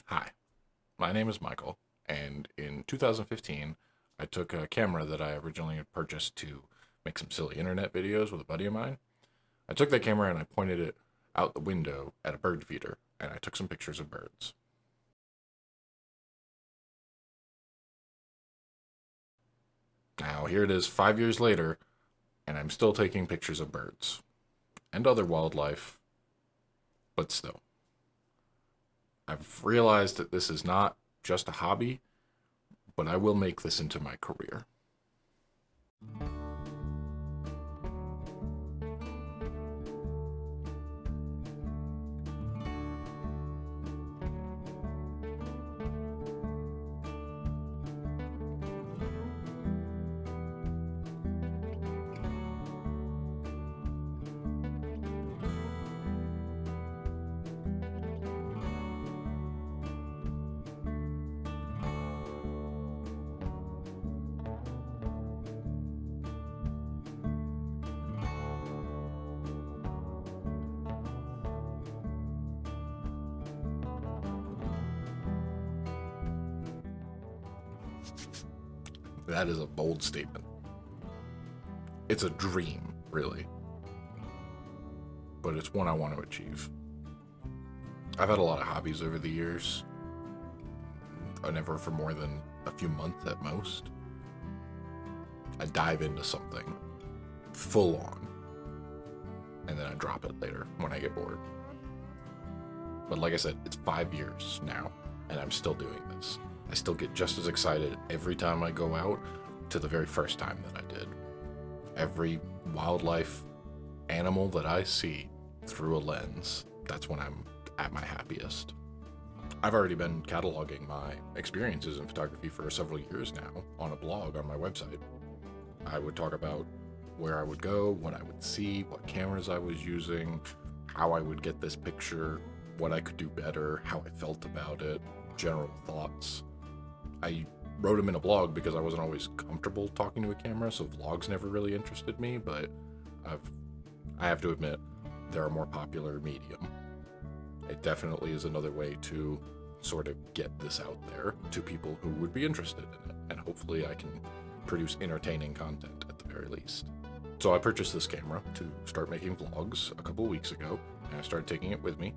Hi, my name is Michael, and in 2015, I took a camera that I originally had purchased to make some silly internet videos with a buddy of mine. I took that camera and I pointed it out the window at a bird feeder, and I took some pictures of birds. Now, here it is 5 years later, and I'm still taking pictures of birds and other wildlife, but still. I've realized that this is not just a hobby, but I will make this into my career. That is a bold statement. It's a dream, really, but it's one I want to achieve. I've had a lot of hobbies over the years, never for more than a few months at most. I dive into something full on, and then I drop it later when I get bored. But like I said, it's 5 years now, and I'm still doing this. I still get just as excited every time I go out to the very first time that I did. Every wildlife animal that I see through a lens, that's when I'm at my happiest. I've already been cataloging my experiences in photography for several years now on a blog on my website. I would talk about where I would go, what I would see, what cameras I was using, how I would get this picture, what I could do better, how I felt about it, general thoughts. I wrote them in a blog because I wasn't always comfortable talking to a camera, so vlogs never really interested me, but I have to admit, they're a more popular medium. It definitely is another way to sort of get this out there to people who would be interested in it, and hopefully I can produce entertaining content at the very least. So I purchased this camera to start making vlogs a couple weeks ago, and I started taking it with me.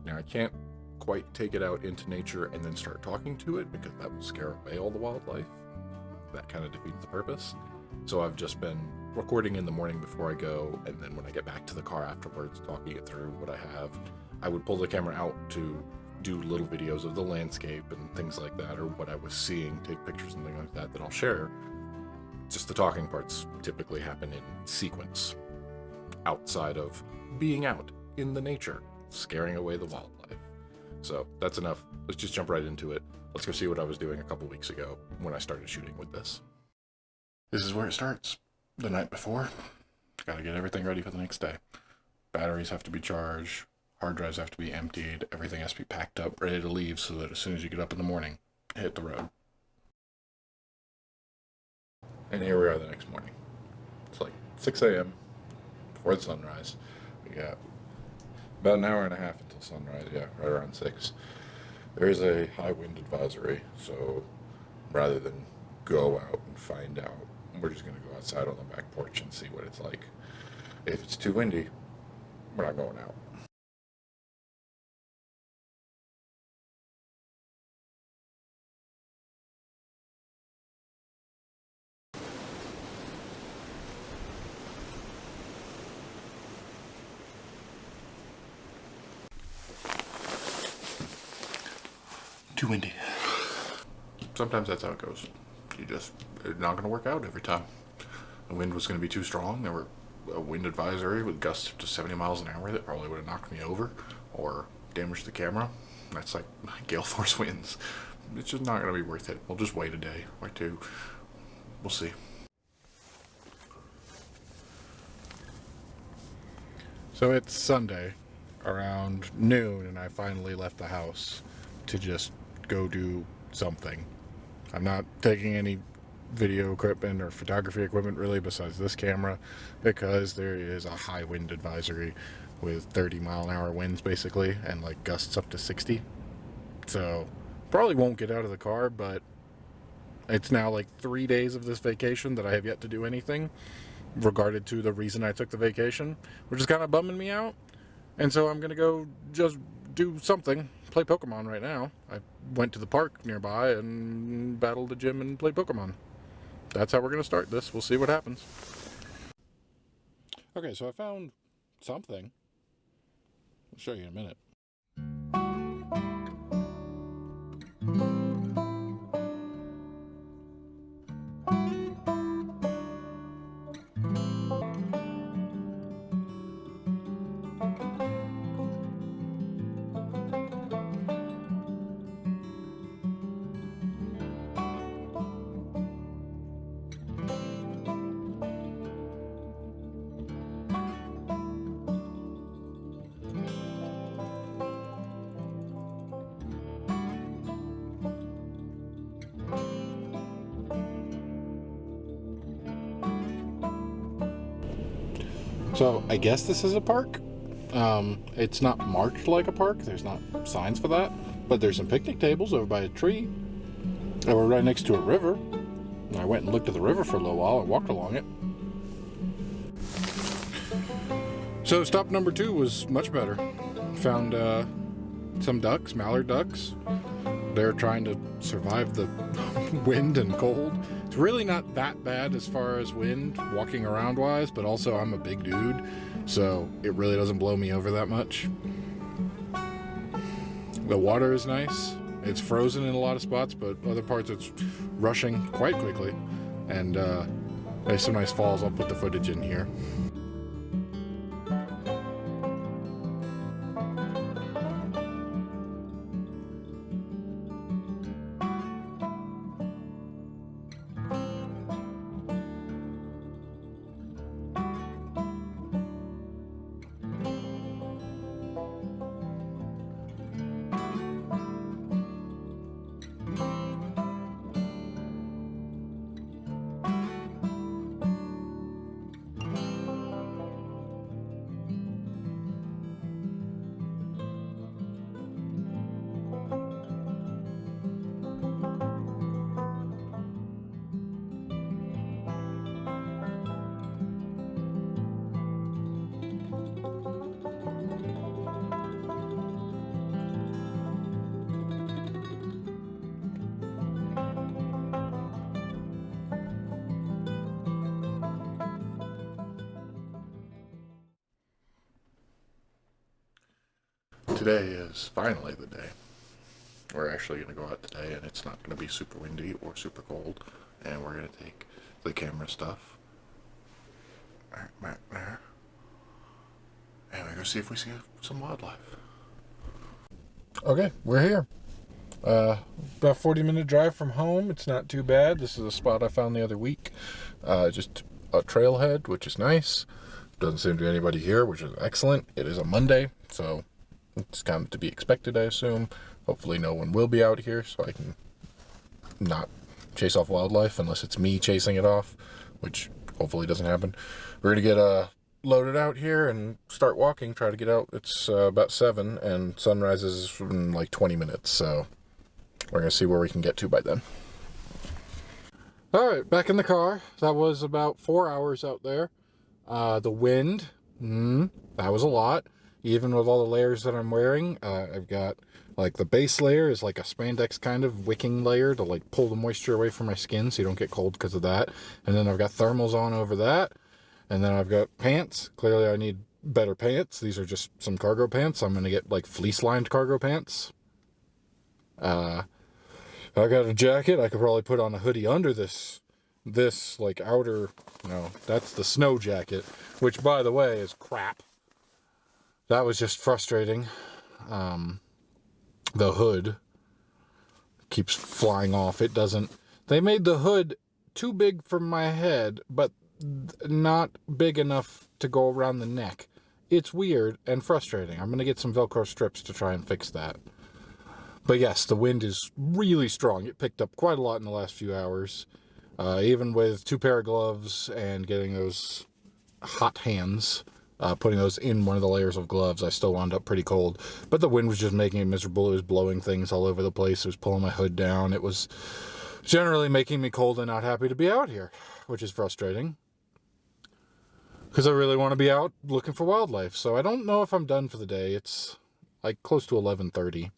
Now I can't quite take it out into nature and then start talking to it because that will scare away all the wildlife. That kind of defeats the purpose. So I've just been recording in the morning before I go, and then when I get back to the car afterwards, talking it through what I have. I would pull the camera out to do little videos of the landscape and things like that, or what I was seeing, take pictures and things like that that I'll share. Just the talking parts typically happen in sequence, outside of being out in the nature, scaring away the wildlife. So that's enough. Let's just jump right into it. Let's go see what I was doing a couple weeks ago when I started shooting with this. This is where it starts. The night before, gotta get everything ready for the next day. Batteries have to be charged, hard drives have to be emptied, everything has to be packed up, ready to leave so that as soon as you get up in the morning, hit the road. And here we are the next morning. It's like 6 a.m. before the sunrise. We got about an hour and a half until sunrise, yeah, right around 6. There is a high wind advisory, so rather than go out and find out, we're just going to go outside on the back porch and see what it's like. If it's too windy, we're not going out. Too windy. Sometimes that's how it goes. It's not going to work out every time. The wind was going to be too strong. There were a wind advisory with gusts up to 70 miles an hour that probably would have knocked me over or damaged the camera. That's like gale force winds. It's just not going to be worth it. We'll just wait a day or two. We'll see. So it's Sunday around noon, and I finally left the house to just go do something. I'm not taking any video equipment or photography equipment really besides this camera because there is a high wind advisory with 30 mile an hour winds basically and like gusts up to 60. So probably won't get out of the car, but it's now like 3 days of this vacation that I have yet to do anything regarded to the reason I took the vacation, which is kind of bumming me out. And so I'm going to go just do something, play Pokemon right now. I went to the park nearby and battled the gym and played Pokemon. That's how we're going to start this. We'll see what happens. Okay, so I found something. I'll show you in a minute. So I guess this is a park. It's not marked like a park. There's not signs for that. But there's some picnic tables over by a tree. And we're right next to a river. And I went and looked at the river for a little while and walked along it. So stop number 2 was much better. Found some ducks, mallard ducks. They're trying to survive the wind and cold. It's really not that bad as far as wind, walking around wise, but also I'm a big dude, so it really doesn't blow me over that much. The water is nice. It's frozen in a lot of spots, but other parts it's rushing quite quickly. And there's some nice falls. I'll put the footage in here. Today is finally the day. We're actually going to go out today, and it's not going to be super windy or super cold. And we're going to take the camera stuff right back there, and we're going to see if we see some wildlife. Okay, we're here. About 40-minute drive from home. It's not too bad. This is a spot I found the other week. Just a trailhead, which is nice. Doesn't seem to be anybody here, which is excellent. It is a Monday, so it's kind of to be expected, I assume. Hopefully no one will be out here, so I can not chase off wildlife unless it's me chasing it off, which hopefully doesn't happen. We're going to get loaded out here and start walking, try to get out. It's about 7, and sunrise is in like 20 minutes, so we're going to see where we can get to by then. Alright, back in the car. That was about 4 hours out there. The wind, that was a lot. Even with all the layers that I'm wearing, I've got, like, the base layer is like a spandex kind of wicking layer to, like, pull the moisture away from my skin so you don't get cold because of that. And then I've got thermals on over that. And then I've got pants. Clearly I need better pants. These are just some cargo pants. I'm going to get, like, fleece-lined cargo pants. I got a jacket. I could probably put on a hoodie under this, like, outer, no, that's the snow jacket, which, by the way, is crap. That was just frustrating. The hood keeps flying off. It doesn't... They made the hood too big for my head, but not big enough to go around the neck. It's weird and frustrating. I'm going to get some Velcro strips to try and fix that. But yes, the wind is really strong. It picked up quite a lot in the last few hours. Even with 2 pair of gloves and getting those hot hands, putting those in one of the layers of gloves, I still wound up pretty cold. But the wind was just making it miserable. It was blowing things all over the place. It was pulling my hood down. It was generally making me cold and not happy to be out here, which is frustrating. Because I really want to be out looking for wildlife. So I don't know if I'm done for the day. It's like close to 11:30.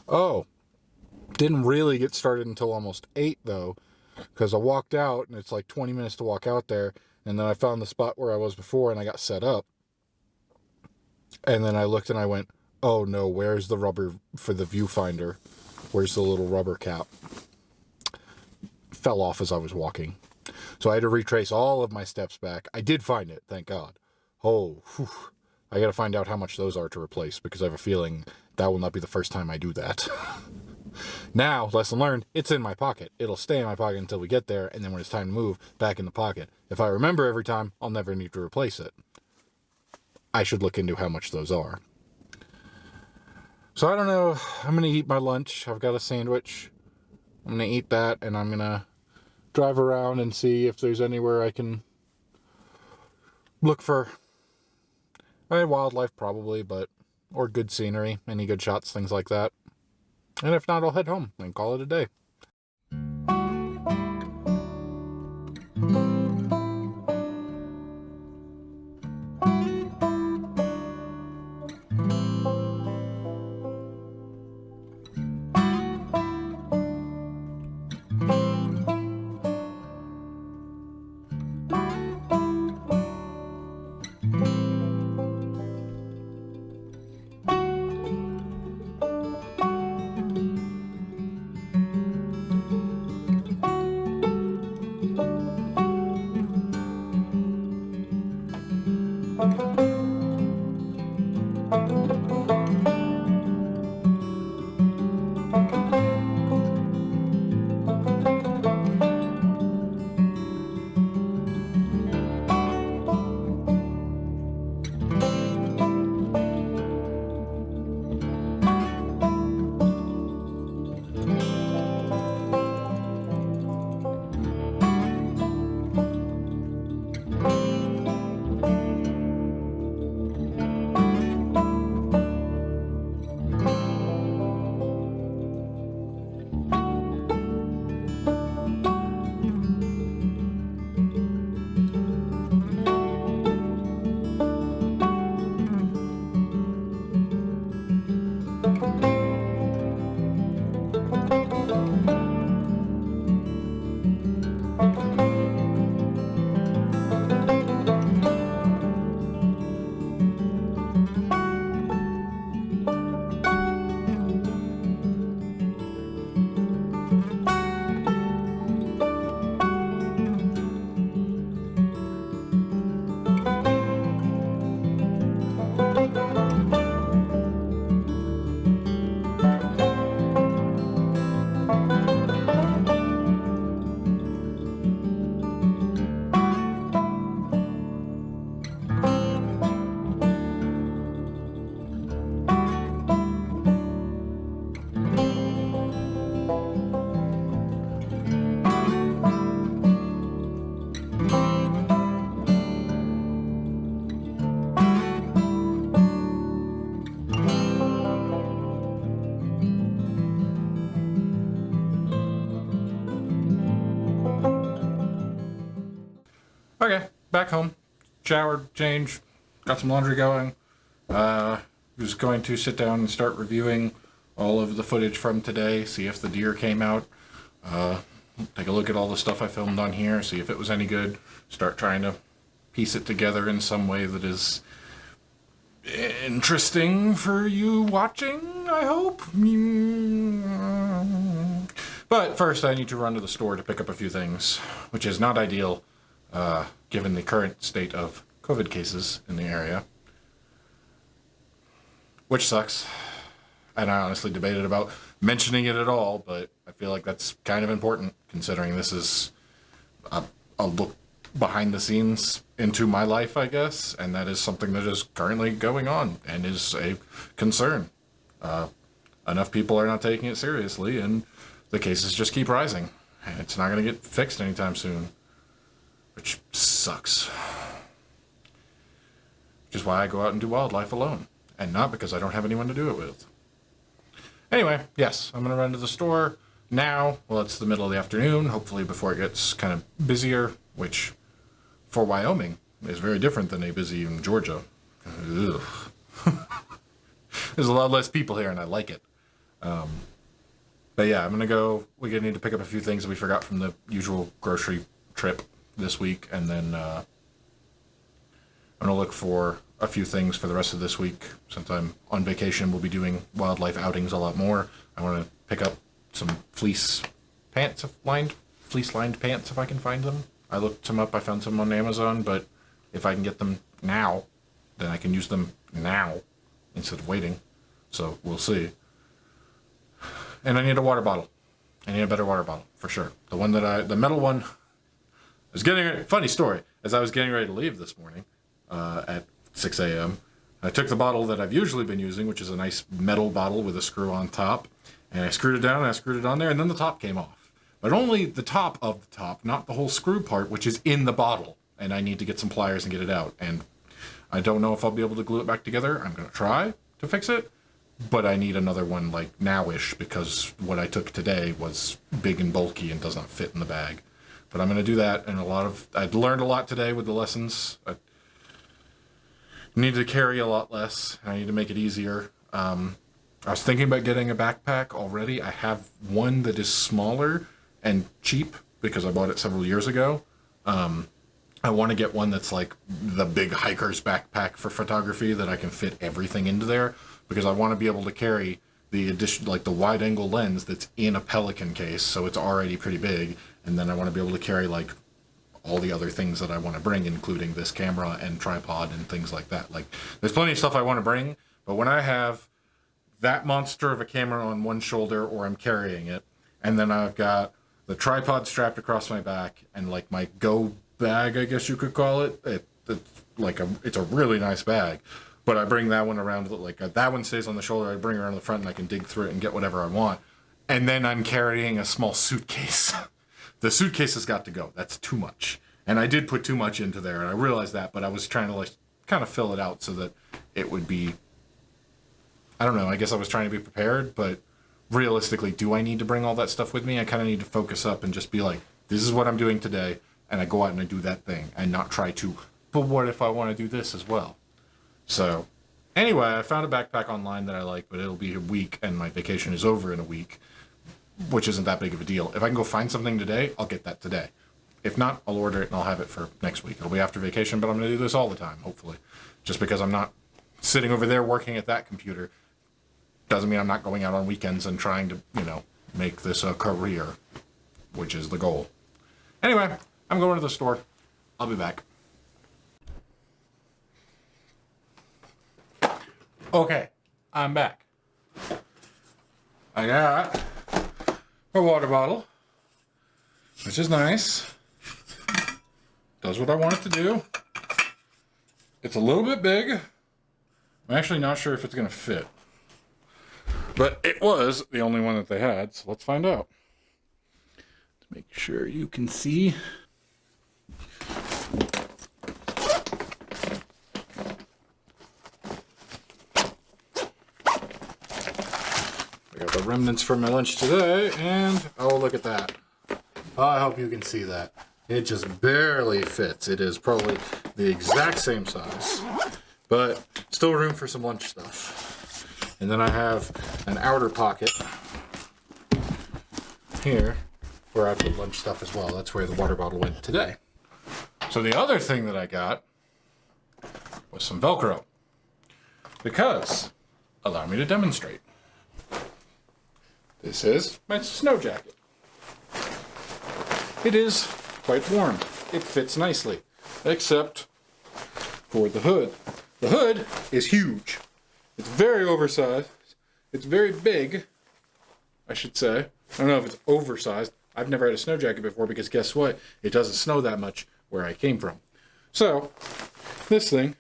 Oh, didn't really get started until almost 8 though. Because I walked out and it's like 20 minutes to walk out there. And then I found the spot where I was before and I got set up. And then I looked and I went, oh no, where's the rubber for the viewfinder? Where's the little rubber cap? Fell off as I was walking. So I had to retrace all of my steps back. I did find it, thank God. Oh, whew. I got to find out how much those are to replace because I have a feeling that will not be the first time I do that. Now, lesson learned, it's in my pocket. It'll stay in my pocket until we get there, and then when it's time to move, back in the pocket. If I remember every time, I'll never need to replace it. I should look into how much those are. So I don't know. I'm going to eat my lunch. I've got a sandwich. I'm going to eat that, and I'm going to drive around and see if there's anywhere I can look for wildlife, probably, or good scenery, any good shots, things like that. And if not, I'll head home and call it a day. Okay, back home. Showered, changed, got some laundry going. Was going to sit down and start reviewing all of the footage from today, see if the deer came out. Take a look at all the stuff I filmed on here, see if it was any good. Start trying to piece it together in some way that is interesting for you watching, I hope. But first I need to run to the store to pick up a few things, which is not ideal given the current state of COVID cases in the area. Which sucks. And I honestly debated about mentioning it at all, but I feel like that's kind of important considering this is a look behind the scenes into my life, I guess, and that is something that is currently going on and is a concern. Enough people are not taking it seriously, and the cases just keep rising. And it's not going to get fixed anytime soon, which sucks. which is why I go out and do wildlife alone, and not because I don't have anyone to do it with. Anyway, yes, I'm going to run to the store now. Well, it's the middle of the afternoon, hopefully before it gets kind of busier, which for Wyoming is very different than a busy in Georgia. Ugh. There's a lot less people here, and I like it. But yeah, I'm going to go. We're going to need to pick up a few things that we forgot from the usual grocery trip this week, and then I'm going to look for a few things for the rest of this week. Since I'm on vacation, we'll be doing wildlife outings a lot more. I want to pick up some fleece-lined pants if I can find them. I looked some up. I found some on Amazon, but if I can get them now, then I can use them now instead of waiting. So we'll see. And I need a water bottle. I need a better water bottle for sure. The metal one, funny story. As I was getting ready to leave this morning at 6 a.m., I took the bottle that I've usually been using, which is a nice metal bottle with a screw on top, and I screwed it down and I screwed it on there, and then the top came off. But only the top of the top, not the whole screw part, which is in the bottle. And I need to get some pliers and get it out. And I don't know if I'll be able to glue it back together. I'm going to try to fix it. But I need another one like now-ish because what I took today was big and bulky and does not fit in the bag. But I'm going to do that. And I'd learned a lot today with the lessons. I need to carry a lot less. I need to make it easier. I was thinking about getting a backpack already. I have one that is smaller and cheap because I bought it several years ago. I want to get one that's like the big hiker's backpack for photography that I can fit everything into there, because I want to be able to carry the addition, like the wide angle lens that's in a Pelican case, so it's already pretty big, and then I want to be able to carry like all the other things that I want to bring, including this camera and tripod and things like that. Like, there's plenty of stuff I want to bring, but when I have that monster of a camera on one shoulder, or I'm carrying it, and then I've got the tripod strapped across my back, and like my go bag, I guess you could call it. It's a really nice bag, but I bring that one around, like that one stays on the shoulder. I bring it around the front and I can dig through it and get whatever I want. And then I'm carrying a small suitcase. The suitcase has got to go. That's too much. And I did put too much into there, and I realized that, but I was trying to like kind of fill it out so that it would be, I don't know, I guess I was trying to be prepared, but realistically, do I need to bring all that stuff with me? I kind of need to focus up and just be like, this is what I'm doing today. And I go out and I do that thing and not try to, but what if I want to do this as well? So anyway, I found a backpack online that I like, but it'll be a week and my vacation is over in a week, which isn't that big of a deal. If I can go find something today, I'll get that today. If not, I'll order it and I'll have it for next week. It'll be after vacation, but I'm going to do this all the time, hopefully. Just because I'm not sitting over there working at that computer doesn't mean I'm not going out on weekends and trying to, make this a career, which is the goal. Anyway, I'm going to the store. I'll be back. Okay, I'm back. I got a water bottle, which is nice. Does what I want it to do. It's a little bit big. I'm actually not sure if it's going to fit. But it was the only one that they had, so let's find out. To make sure you can see. I got the remnants from my lunch today, and oh, look at that. Oh, I hope you can see that. It just barely fits. It is probably the exact same size, but still room for some lunch stuff. And then I have an outer pocket here where I put lunch stuff as well. That's where the water bottle went today. So the other thing that I got was some Velcro, because allow me to demonstrate. This is my snow jacket. It is quite warm. It fits nicely, except for the hood. The hood is huge. It's very oversized. It's very big, I should say. I don't know if it's oversized. I've never had a snow jacket before because guess what? It doesn't snow that much where I came from. So this thing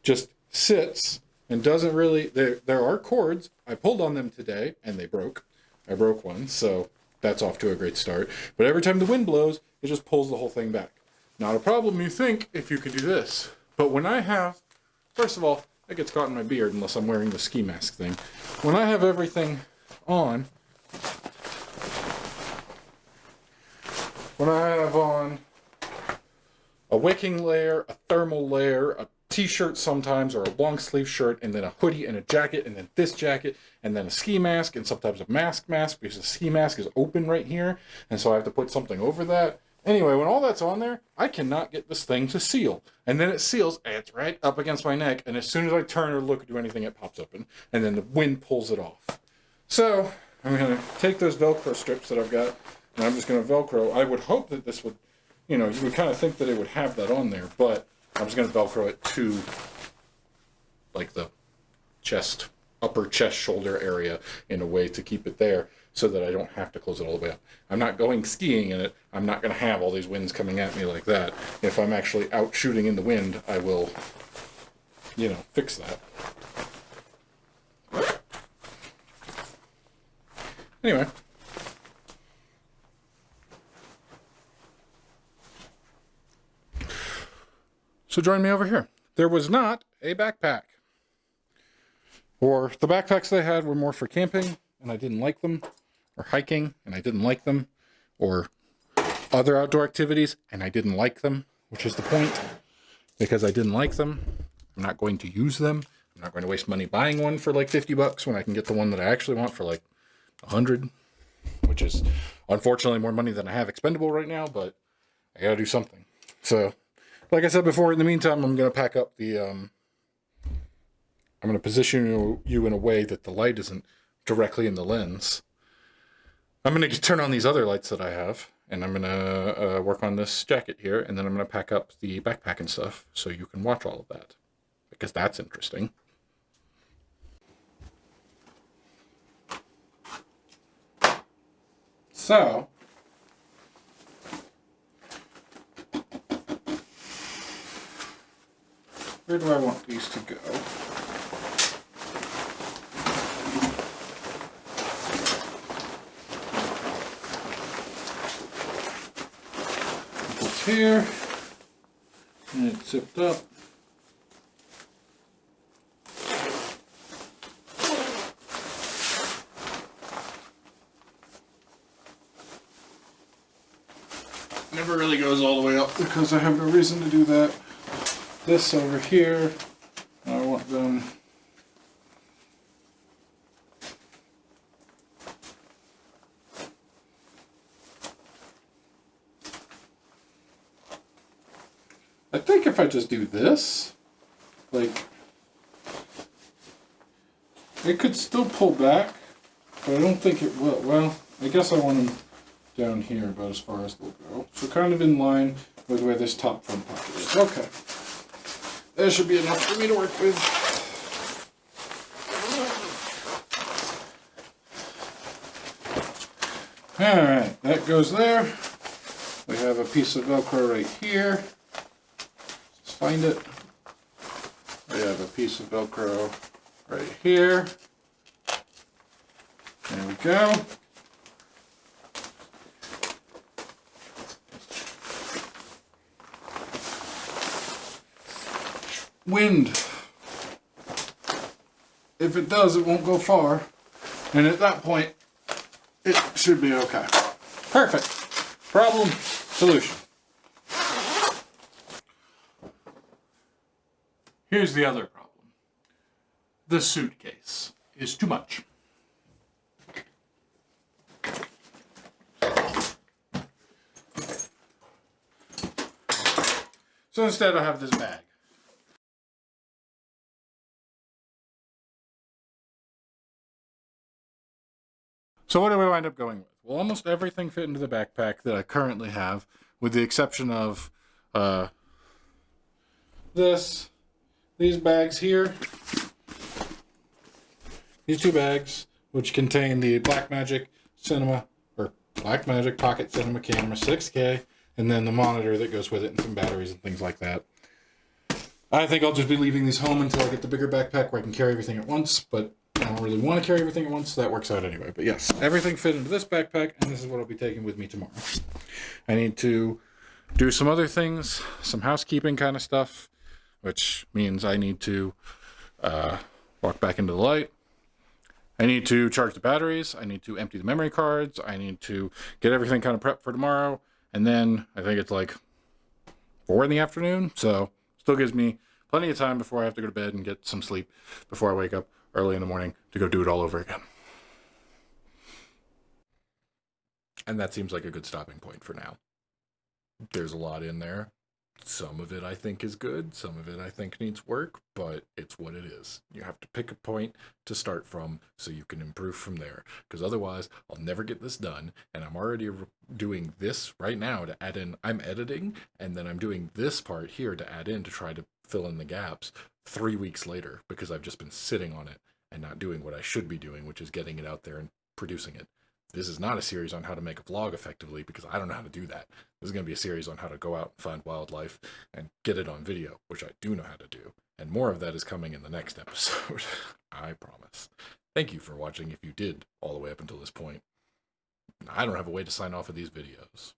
just sits and doesn't really, there are cords. I pulled on them today and they broke. I broke one, so that's off to a great start. But every time the wind blows, it just pulls the whole thing back. Not a problem, you think, if you could do this. But when I have first of all, it gets caught in my beard unless I'm wearing the ski mask thing. When I have everything on, when I have on a wicking layer, a thermal layer, a t-shirt sometimes, or a long sleeve shirt, and then a hoodie and a jacket, and then this jacket, and then a ski mask, and sometimes a mask because the ski mask is open right here, and so I have to put something over that. Anyway, when all that's on there, I cannot get this thing to seal. And then it seals, and it's right up against my neck, and as soon as I turn or look or do anything, it pops open, and then the wind pulls it off. So, I'm going to take those Velcro strips that I've got, and I'm just going to Velcro. I would hope that this would, you know, you would kind of think that it would have that on there, but I'm just going to Velcro it to, like, the chest, upper chest shoulder area in a way to keep it there, so that I don't have to close it all the way up. I'm not going skiing in it. I'm not going to have all these winds coming at me like that. If I'm actually out shooting in the wind, I will, you know, fix that. Anyway. So join me over here. There was not a backpack. Or the backpacks they had were more for camping, and I didn't like them. Or hiking, and I didn't like them, or other outdoor activities, and I didn't like them, which is the point, because I didn't like them. I'm not going to use them. I'm not going to waste money buying one for like $50 when I can get the one that I actually want for like $100, which is unfortunately more money than I have expendable right now, but I gotta do something. So, like I said before, in the meantime, I'm gonna pack up the, I'm gonna position you in a way that the light isn't directly in the lens. I'm going to turn on these other lights that I have, and I'm going to work on this jacket here, and then I'm going to pack up the backpack and stuff so you can watch all of that, because that's interesting. So, where do I want these to go? Here, and it's zipped up. Never really goes all the way up because I have no reason to do that. This over here, I want them I think if I just do this, like, it could still pull back, but I don't think it will. Well, I guess I want them down here about as far as they'll go. So kind of in line with where this top front pocket is. Okay. That should be enough for me to work with. Alright, that goes there. We have a piece of Velcro right here. Find it. We have a piece of Velcro right here. There we go. Wind. If it does, it won't go far. And at that point, it should be okay. Perfect. Problem, solution. Here's the other problem. The suitcase is too much. So instead I have this bag. So what do we wind up going with? Well, almost everything fit into the backpack that I currently have, with the exception of these bags here. These two bags, which contain the Blackmagic Pocket Cinema Camera 6K, and then the monitor that goes with it and some batteries and things like that. I think I'll just be leaving these home until I get the bigger backpack where I can carry everything at once, but I don't really want to carry everything at once, so that works out anyway. But yes, everything fit into this backpack, and this is what I'll be taking with me tomorrow. I need to do some other things, some housekeeping kind of stuff. which means I need to walk back into the light. I need to charge the batteries. I need to empty the memory cards. I need to get everything kind of prepped for tomorrow. And then I think it's like 4 in the afternoon. So still gives me plenty of time before I have to go to bed and get some sleep before I wake up early in the morning to go do it all over again. And that seems like a good stopping point for now. There's a lot in there. Some of it I think is good. Some of it I think needs work, but it's what it is. You have to pick a point to start from so you can improve from there. Because otherwise, I'll never get this done. And I'm already doing this right now to add in. I'm editing, and then I'm doing this part here to add in to try to fill in the gaps 3 weeks later because I've just been sitting on it and not doing what I should be doing, which is getting it out there and producing it. This is not a series on how to make a vlog effectively because I don't know how to do that. This is going to be a series on how to go out and find wildlife and get it on video, which I do know how to do. And more of that is coming in the next episode. I promise. Thank you for watching if you did all the way up until this point. I don't have a way to sign off of these videos.